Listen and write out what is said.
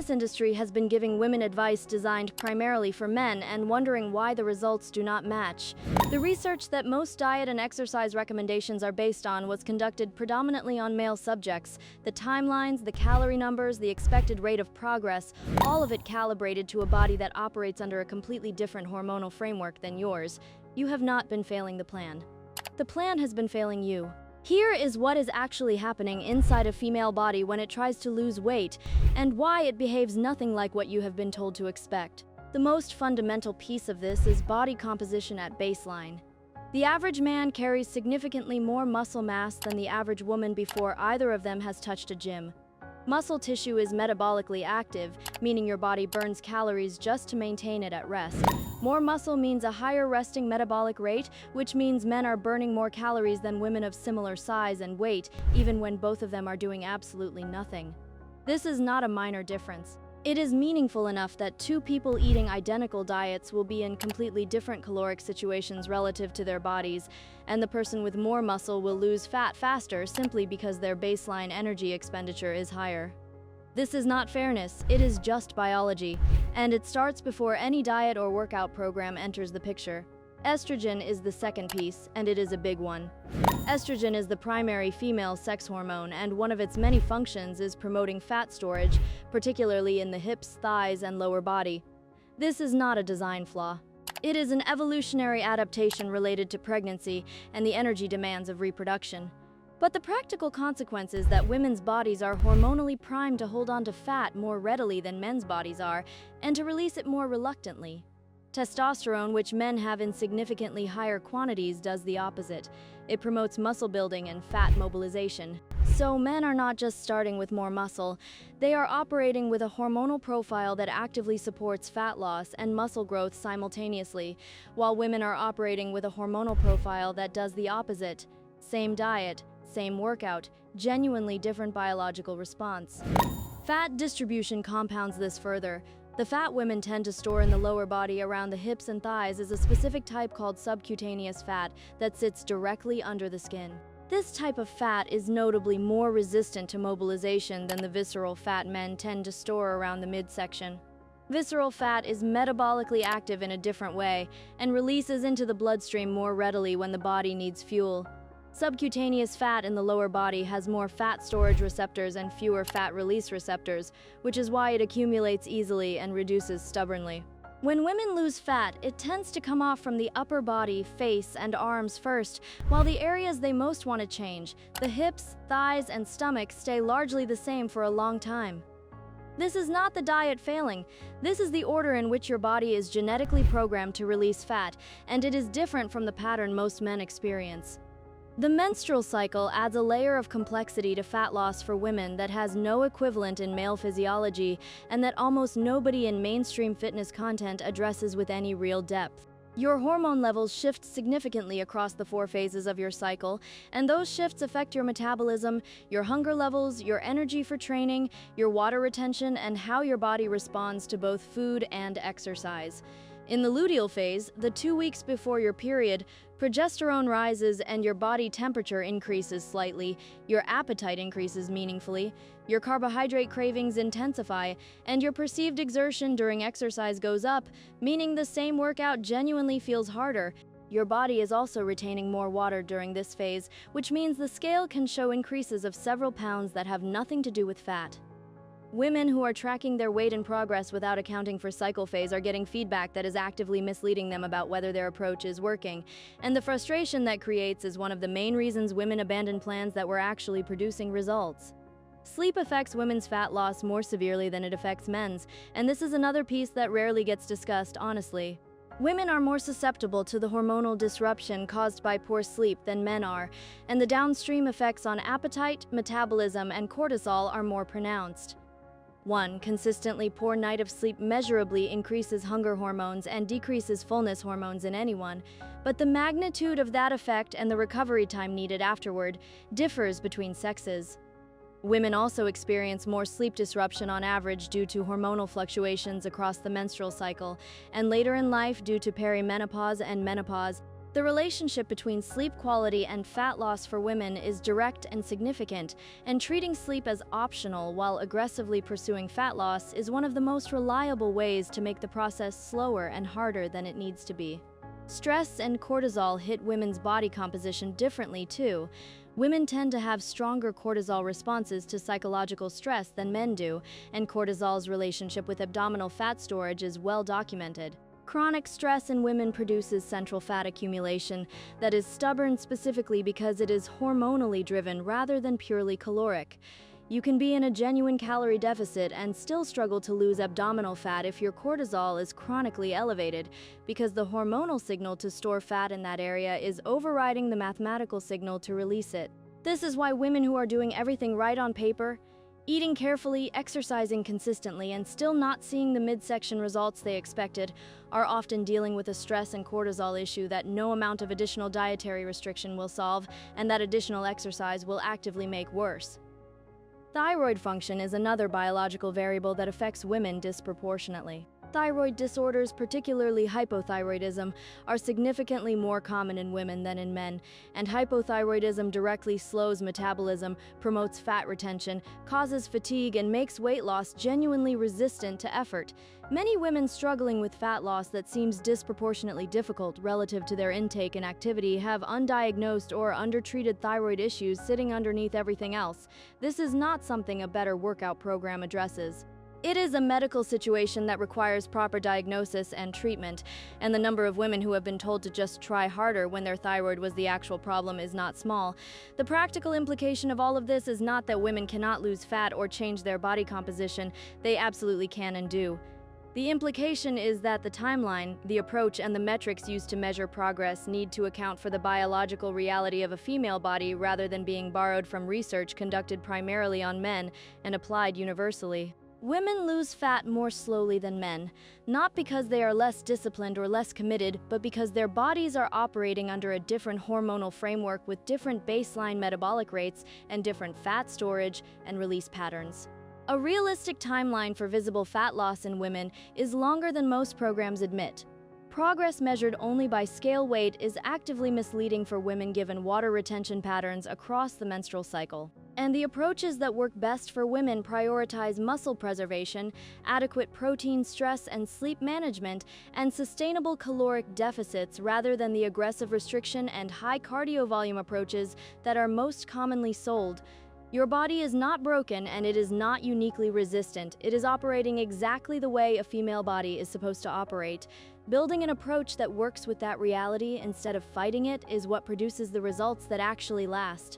fitness industry has been giving women advice designed primarily for men and wondering why the results do not match. The research that most diet and exercise recommendations are based on was conducted predominantly on male subjects. The timelines, the calorie numbers, the expected rate of progress, all of it calibrated to a body that operates under a completely different hormonal framework than yours. You have not been failing the plan. The plan has been failing you. Here is what is actually happening inside a female body when it tries to lose weight, and why it behaves nothing like what you have been told to expect. The most fundamental piece of this is body composition at baseline. The average man carries significantly more muscle mass than the average woman before either of them has touched a gym. Muscle tissue is metabolically active, meaning your body burns calories just to maintain it at rest. More muscle means a higher resting metabolic rate, which means men are burning more calories than women of similar size and weight, even when both of them are doing absolutely nothing. This is not a minor difference. It is meaningful enough that two people eating identical diets will be in completely different caloric situations relative to their bodies, and the person with more muscle will lose fat faster simply because their baseline energy expenditure is higher. This is not fairness, it is just biology, and it starts before any diet or workout program enters the picture. Estrogen is the second piece, and it is a big one. Estrogen is the primary female sex hormone, and one of its many functions is promoting fat storage, particularly in the hips, thighs, and lower body. This is not a design flaw. It is an evolutionary adaptation related to pregnancy and the energy demands of reproduction. But the practical consequence is that women's bodies are hormonally primed to hold on to fat more readily than men's bodies are, and to release it more reluctantly. Testosterone, which men have in significantly higher quantities, does the opposite. It promotes muscle building and fat mobilization. So men are not just starting with more muscle, they are operating with a hormonal profile that actively supports fat loss and muscle growth simultaneously, while women are operating with a hormonal profile that does the opposite. Same diet, same workout, genuinely different biological response. Fat distribution compounds this further. The fat women tend to store in the lower body around the hips and thighs is a specific type called subcutaneous fat that sits directly under the skin. This type of fat is notably more resistant to mobilization than the visceral fat men tend to store around the midsection. Visceral fat is metabolically active in a different way and releases into the bloodstream more readily when the body needs fuel. Subcutaneous fat in the lower body has more fat storage receptors and fewer fat release receptors, which is why it accumulates easily and reduces stubbornly. When women lose fat, it tends to come off from the upper body, face, and arms first, while the areas they most want to change, the hips, thighs, and stomach, stay largely the same for a long time. This is not the diet failing. This is the order in which your body is genetically programmed to release fat, and it is different from the pattern most men experience. The menstrual cycle adds a layer of complexity to fat loss for women that has no equivalent in male physiology and that almost nobody in mainstream fitness content addresses with any real depth. Your hormone levels shift significantly across the 4 phases of your cycle, and those shifts affect your metabolism, your hunger levels, your energy for training, your water retention, and how your body responds to both food and exercise. In the luteal phase, the 2 weeks before your period, progesterone rises and your body temperature increases slightly, your appetite increases meaningfully, your carbohydrate cravings intensify, and your perceived exertion during exercise goes up, meaning the same workout genuinely feels harder. Your body is also retaining more water during this phase, which means the scale can show increases of several pounds that have nothing to do with fat. Women who are tracking their weight in progress without accounting for cycle phase are getting feedback that is actively misleading them about whether their approach is working, and the frustration that creates is one of the main reasons women abandon plans that were actually producing results. Sleep affects women's fat loss more severely than it affects men's, and this is another piece that rarely gets discussed honestly. Women are more susceptible to the hormonal disruption caused by poor sleep than men are, and the downstream effects on appetite, metabolism, and cortisol are more pronounced. One consistently poor night of sleep measurably increases hunger hormones and decreases fullness hormones in anyone, but the magnitude of that effect and the recovery time needed afterward differs between sexes. Women also experience more sleep disruption on average due to hormonal fluctuations across the menstrual cycle, and later in life due to perimenopause and menopause. The relationship between sleep quality and fat loss for women is direct and significant, and treating sleep as optional while aggressively pursuing fat loss is one of the most reliable ways to make the process slower and harder than it needs to be. Stress and cortisol hit women's body composition differently too. Women tend to have stronger cortisol responses to psychological stress than men do, and cortisol's relationship with abdominal fat storage is well documented. Chronic stress in women produces central fat accumulation that is stubborn specifically because it is hormonally driven rather than purely caloric. You can be in a genuine calorie deficit and still struggle to lose abdominal fat if your cortisol is chronically elevated, because the hormonal signal to store fat in that area is overriding the mathematical signal to release it. This is why women who are doing everything right on paper, eating carefully, exercising consistently, and still not seeing the midsection results they expected, are often dealing with a stress and cortisol issue that no amount of additional dietary restriction will solve, and that additional exercise will actively make worse. Thyroid function is another biological variable that affects women disproportionately. Thyroid disorders, particularly hypothyroidism, are significantly more common in women than in men, and hypothyroidism directly slows metabolism, promotes fat retention, causes fatigue, and makes weight loss genuinely resistant to effort. Many women struggling with fat loss that seems disproportionately difficult relative to their intake and activity have undiagnosed or undertreated thyroid issues sitting underneath everything else. This is not something a better workout program addresses. It is a medical situation that requires proper diagnosis and treatment, and the number of women who have been told to just try harder when their thyroid was the actual problem is not small. The practical implication of all of this is not that women cannot lose fat or change their body composition. They absolutely can and do. The implication is that the timeline, the approach, and the metrics used to measure progress need to account for the biological reality of a female body rather than being borrowed from research conducted primarily on men and applied universally. Women lose fat more slowly than men, not because they are less disciplined or less committed, but because their bodies are operating under a different hormonal framework with different baseline metabolic rates and different fat storage and release patterns. A realistic timeline for visible fat loss in women is longer than most programs admit. Progress measured only by scale weight is actively misleading for women given water retention patterns across the menstrual cycle. And the approaches that work best for women prioritize muscle preservation, adequate protein, stress and sleep management, and sustainable caloric deficits rather than the aggressive restriction and high cardio volume approaches that are most commonly sold. Your body is not broken and it is not uniquely resistant. It is operating exactly the way a female body is supposed to operate. Building an approach that works with that reality instead of fighting it is what produces the results that actually last.